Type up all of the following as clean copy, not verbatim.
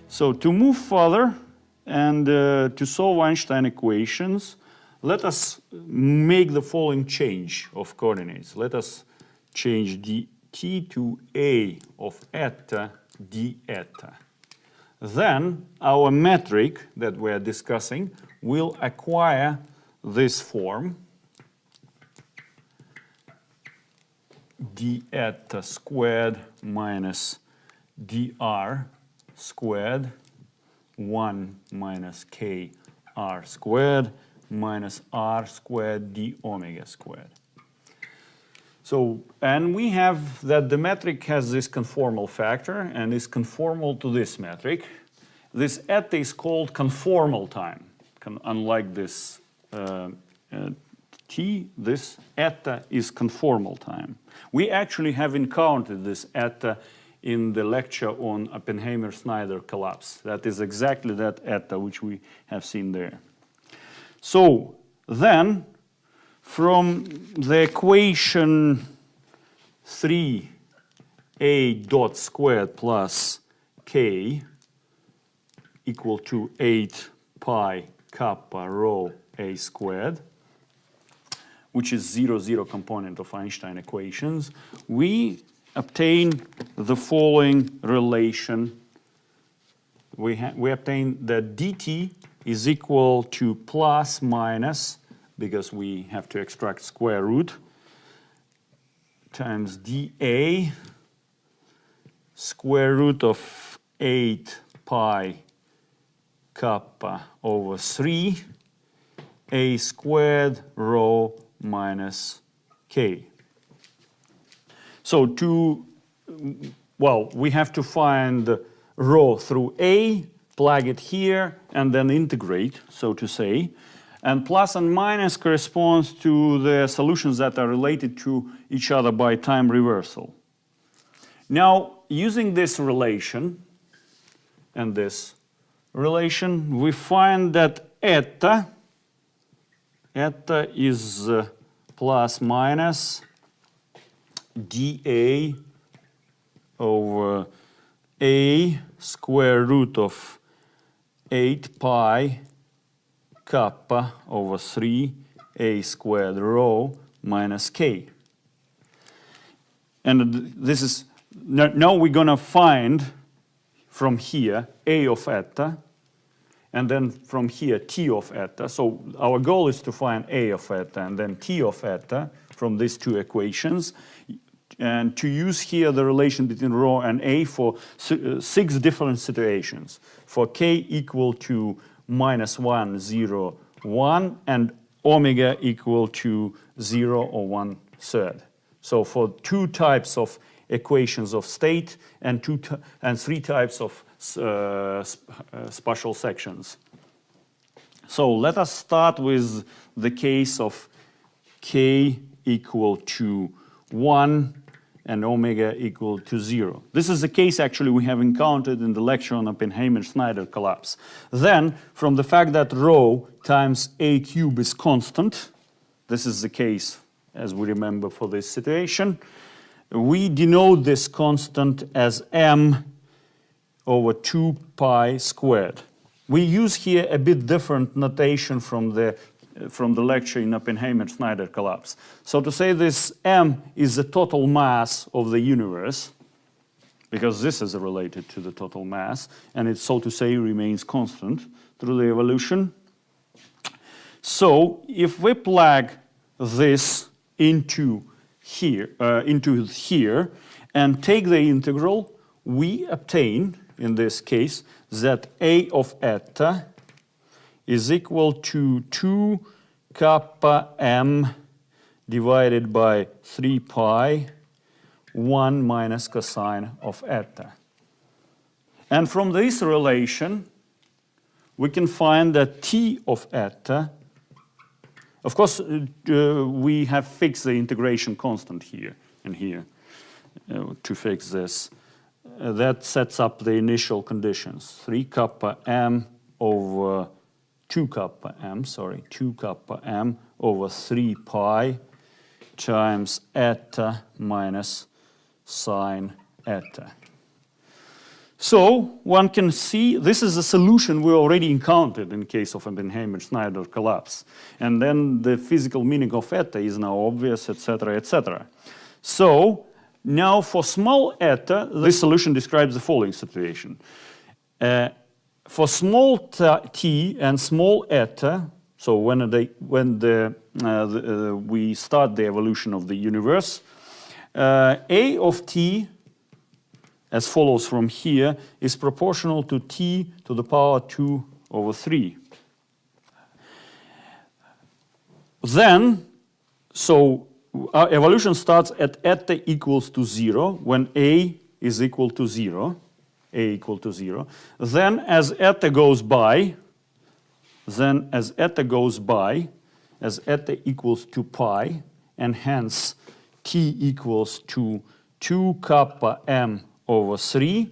So to move further and to solve Einstein equations, let us make the following change of coordinates. Let us change dt to a of eta d eta. Then our metric that we are discussing will acquire this form, d eta squared minus dr squared 1 minus k r squared minus r squared d omega squared. So, and we have that the metric has this conformal factor and is conformal to this metric. This eta is called conformal time. Unlike this t, this eta is conformal time. We actually have encountered this eta in the lecture on Oppenheimer-Snyder collapse. That is exactly that eta which we have seen there. So then, from the equation 3a dot squared plus k equal to 8 pi kappa rho a squared, which is 0 component of Einstein equations, we obtain the following relation. We obtain that dt is equal to plus minus, because we have to extract square root, times dA square root of 8 pi kappa over 3 a squared rho minus k. So we have to find rho through a, plug it here, and then integrate, so to say. And plus and minus corresponds to the solutions that are related to each other by time reversal. Now, using this relation and this relation, we find that eta is plus minus dA over a square root of 8 pi kappa over 3 a squared rho minus k. And this is, now we're going to find from here a of eta, and then from here t of eta. So our goal is to find a of eta and then t of eta from these two equations, and to use here the relation between rho and a for 6 different situations. For k equal to minus 1, 0, 1, and omega equal to 0 or 1/3. So for 2 types of equations of state and 3 types of spatial sections. So let us start with the case of k equal to 1 and omega equal to 0. This is the case actually we have encountered in the lecture on Oppenheimer-Snyder collapse. Then, from the fact that rho times a cube is constant, this is the case as we remember for this situation, we denote this constant as m over 2 pi squared. We use here a bit different notation from the lecture in Oppenheimer-Snyder collapse. So to say this m is the total mass of the universe, because this is related to the total mass, and it, so to say, remains constant through the evolution. So if we plug this into here, and take the integral, we obtain, in this case, that a of eta is equal to 2 kappa m divided by 3 pi 1 minus cosine of eta. And from this relation, we can find that t of eta, of course, we have fixed the integration constant here and here to fix this. That sets up the initial conditions. 3 kappa m over 2 kappa m over 3 pi times eta minus sine eta. So one can see this is a solution we already encountered in case of Oppenheimer-Schneider collapse. And then the physical meaning of eta is now obvious, etc., etc. So now for small eta, this solution describes the following situation. For small t and small eta, so when we start the evolution of the universe, A of t, as follows from here, is proportional to t to the power 2 over 3. Then, so our evolution starts at eta equals to 0, when A is equal to 0, A equal to 0. Then as eta goes by, as eta equals to pi, and hence t equals to 2 kappa m over 3,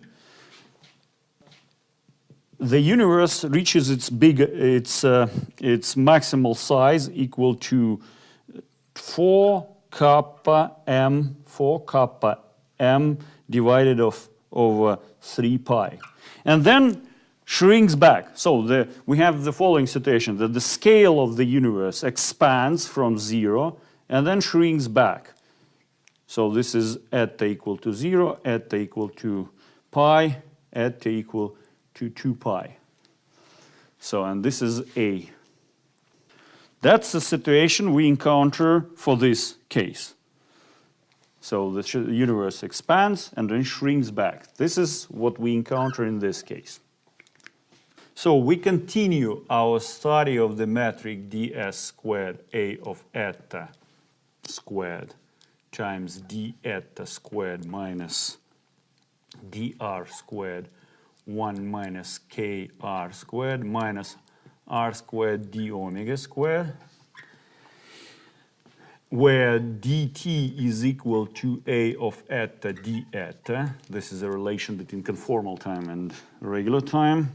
the universe reaches its maximal size equal to 4 kappa m divided over 3 pi, and then shrinks back. So we have the following situation, that the scale of the universe expands from 0 and then shrinks back. So this is eta equal to 0, eta equal to pi, eta equal to 2 pi. So, and this is A. That's the situation we encounter for this case. So the universe expands and then shrinks back. This is what we encounter in this case. So we continue our study of the metric ds squared A of eta squared times d eta squared minus dr squared 1 minus kr squared minus r squared d omega squared, where dt is equal to A of eta d eta. This is a relation between conformal time and regular time.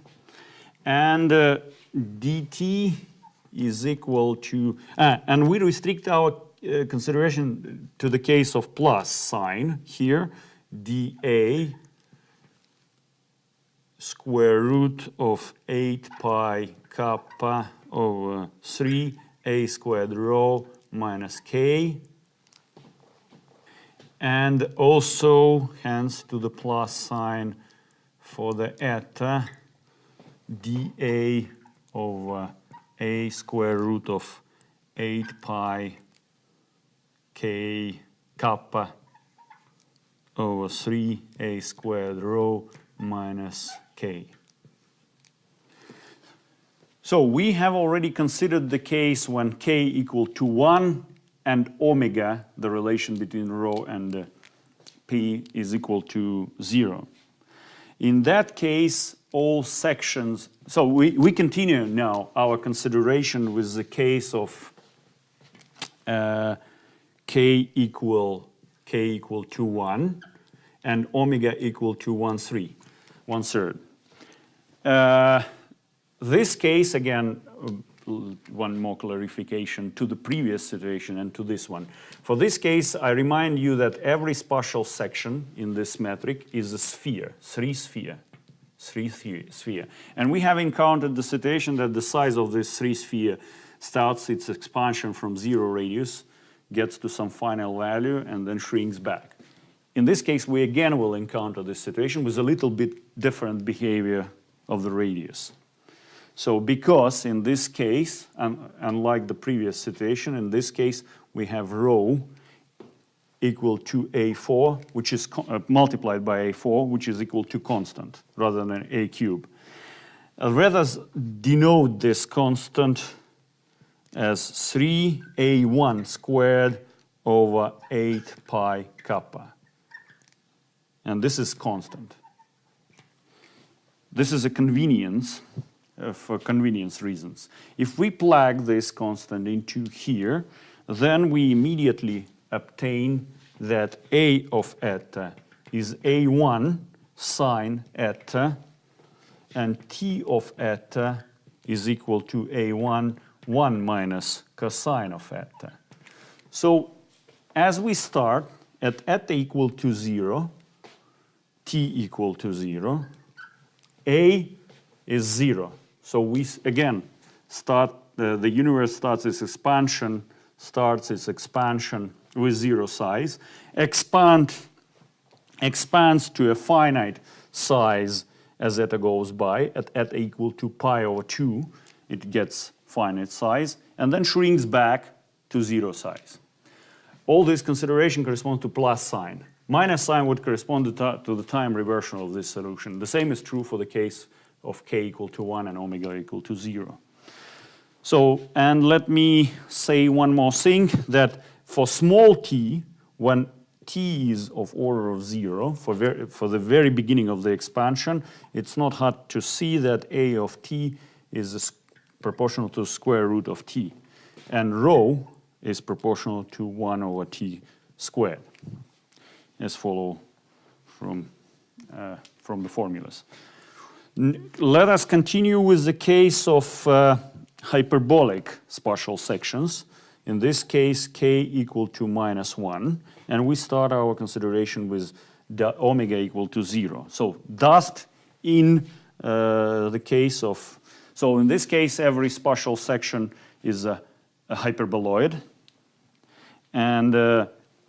And dt is equal to, and we restrict our consideration to the case of plus sign here, dA square root of 8 pi kappa over 3 a squared rho minus k, and also hence to the plus sign for the eta dA over a square root of 8 pi k kappa over 3 a squared rho minus k. So we have already considered the case when k equal to 1 and omega, the relation between rho and p, is equal to 0. In that case, all sections, so we continue now our consideration with the case of k equal to 1 and omega equal to 1/3. This case, again, one more clarification to the previous situation and to this one. For this case, I remind you that every spatial section in this metric is a sphere, three sphere. And we have encountered the situation that the size of this 3 sphere starts its expansion from 0 radius, gets to some final value, and then shrinks back. In this case, we again will encounter this situation with a little bit different behavior of the radius. So because in this case, unlike the previous situation, in this case we have rho equal to A4, which is multiplied by A4, which is equal to constant, rather than A cube. Let us denote this constant as 3A1 squared over 8 pi kappa. And this is constant. This is a convenience, for convenience reasons. If we plug this constant into here, then we immediately obtain that A of eta is A1 sine eta, and T of eta is equal to A1 1 minus cosine of eta. So as we start at eta equal to 0, T equal to 0, A is 0. So we, again, start, the universe starts its expansion with 0 size, expands to a finite size as eta goes by, at eta equal to pi over 2, it gets finite size, and then shrinks back to 0 size. All this consideration corresponds to plus sign. Minus sign would correspond to the time reversion of this solution. The same is true for the case of k equal to 1 and omega equal to 0. So, and let me say one more thing, that for small t, when t is of order of 0, for the very beginning of the expansion, it's not hard to see that a of t is proportional to the square root of t, and rho is proportional to 1 over t squared, as follow from the formulas. Let us continue with the case of hyperbolic spatial sections. In this case, k equal to -1, and we start our consideration with omega equal to 0. So dust in the case of, so in this case, every spatial section is a hyperboloid. And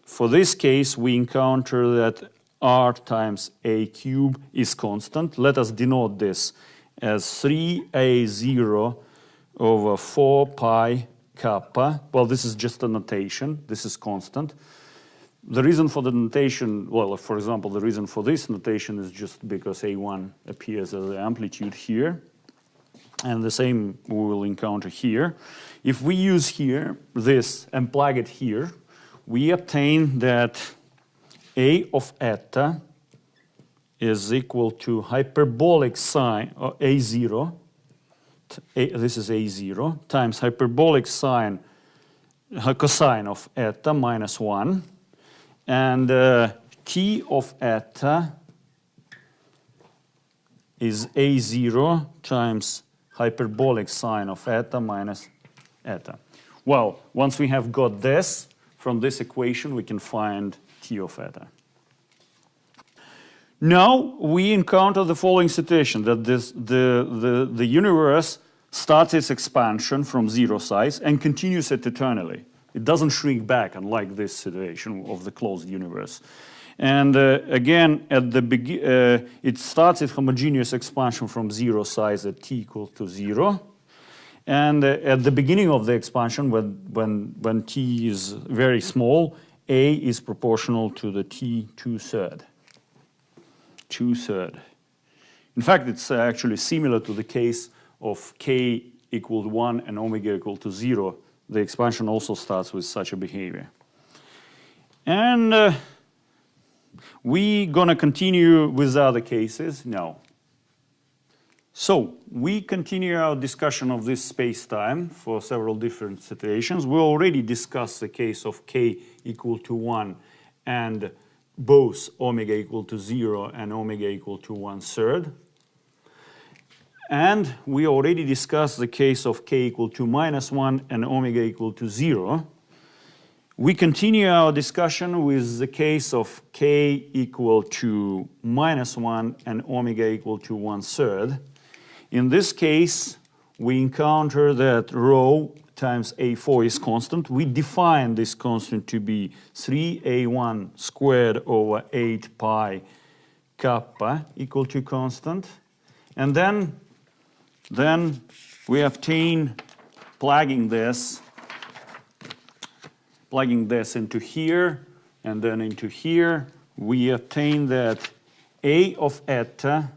for this case, we encounter that r times a cube is constant. Let us denote this as 3a0 over 4 pi kappa. Well, this is just a notation. This is constant. The reason for the notation, well, for example, the reason for this notation is just because a1 appears as the amplitude here. And the same we will encounter here. If we use here this and plug it here, we obtain that a of eta is equal to hyperbolic sine, or a0, this is a0, times hyperbolic sine, cosine of eta minus 1, and t of eta is a0 times hyperbolic sine of eta minus eta. Well, once we have got this, from this equation we can find t of eta. Now we encounter the following situation, that the universe starts its expansion from 0 size and continues it eternally. It doesn't shrink back, unlike this situation of the closed universe. And again, at the it starts its homogeneous expansion from 0 size at t equals to 0. And at the beginning of the expansion, when t is very small, a is proportional to the t 2/3. 2/3. In fact, it's actually similar to the case of k equal to 1 and omega equal to 0. The expansion also starts with such a behavior. And we're going to continue with other cases now. So we continue our discussion of this space-time for several different situations. We already discussed the case of k equal to 1 and both omega equal to 0 and omega equal to 1/3. And we already discussed the case of k equal to -1 and omega equal to 0. We continue our discussion with the case of k equal to -1 and omega equal to 1/3. In this case, we encounter that rho times a4 is constant. We define this constant to be 3a1 squared over 8 pi kappa equal to constant. And then we obtain, plugging this into here and then into here, we obtain that a of eta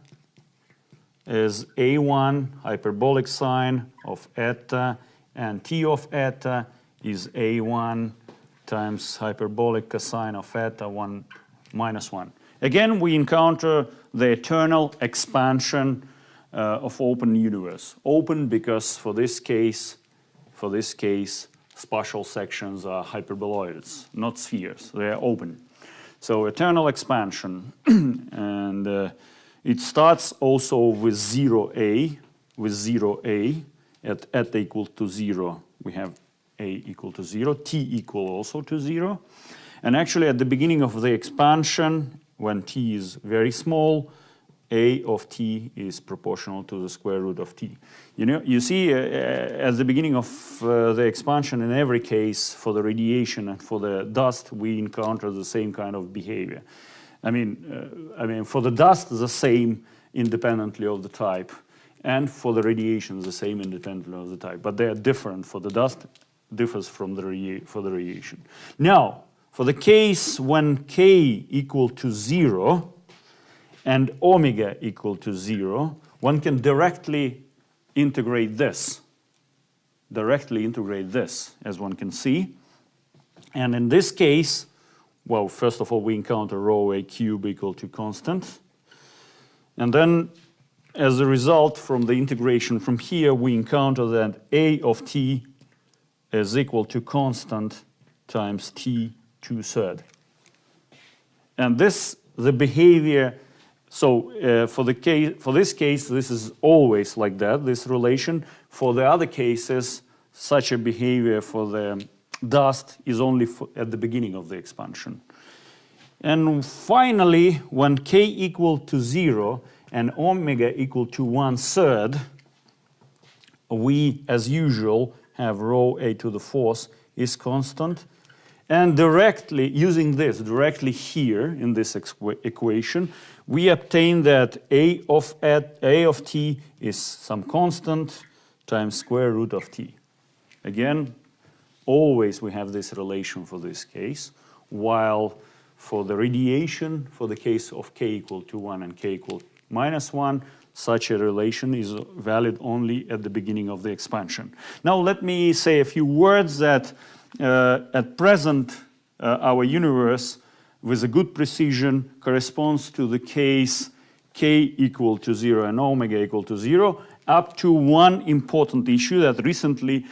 is a1 hyperbolic sine of eta, and t of eta is a1 times hyperbolic cosine of eta 1 minus 1. Again, we encounter the eternal expansion of open universe. Open because for this case, spatial sections are hyperboloids, not spheres. They are open. So eternal expansion, and it starts also with 0a, at eta equal to 0. We have a equal to 0, t equal also to 0. And actually at the beginning of the expansion, when t is very small, A of t is proportional to the square root of t. You see at the beginning of the expansion, in every case for the radiation and for the dust, we encounter the same kind of behavior. I mean, for the dust, the same independently of the type, and for the radiation, the same independently of the type. But they are different. For the dust, differs from for the radiation. Now, for the case when k equal to 0 and omega equal to 0, one can directly integrate this. As one can see. And in this case, well, first of all, we encounter rho a cube equal to constant. And then, as a result, from the integration from here, we encounter that a of t is equal to constant times t 2/3. And the behavior. So for this case, this is always like that, this relation. For the other cases, such a behavior for the dust is only at the beginning of the expansion. And finally, when k equal to 0 and omega equal to 1/3, we, as usual, have rho a to the 4th is constant. And directly, using this directly here in this equation, we obtain that a of t is some constant times square root of t. Again, always we have this relation for this case, while for the radiation, for the case of k equal to 1 and k equal -1, such a relation is valid only at the beginning of the expansion. Now let me say a few words that at present our universe, with a good precision, corresponds to the case k equal to 0 and omega equal to 0, up to one important issue that recently,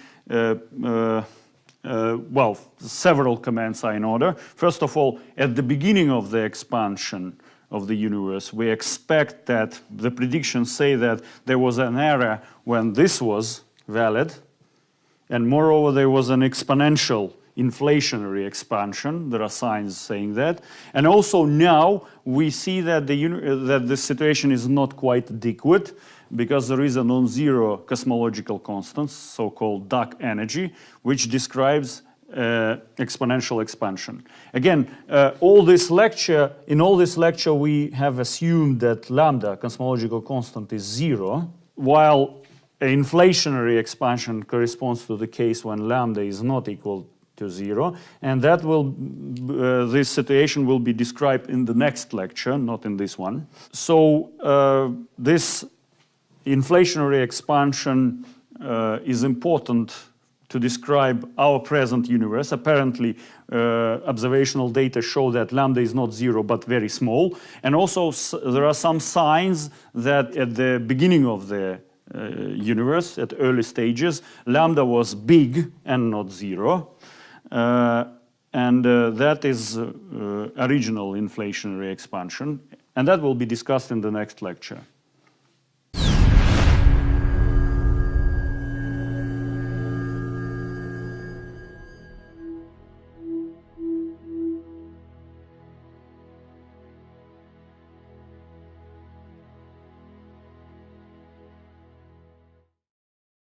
well, several comments are in order. First of all, at the beginning of the expansion of the universe, we expect that the predictions say that there was an era when this was valid, and moreover, there was an exponential inflationary expansion. There are signs saying that. And also now we see that the situation is not quite adequate because there is a non-zero cosmological constant, so-called dark energy, which describes exponential expansion. Again, in all this lecture we have assumed that lambda, cosmological constant, is 0, while inflationary expansion corresponds to the case when lambda is not equal to 0, and that this situation will be described in the next lecture, not in this one. So this inflationary expansion is important to describe our present universe. Apparently, observational data show that lambda is not 0, but very small. And also, there are some signs that at the beginning of the universe, at early stages, lambda was big and not 0. That is original inflationary expansion. And that will be discussed in the next lecture.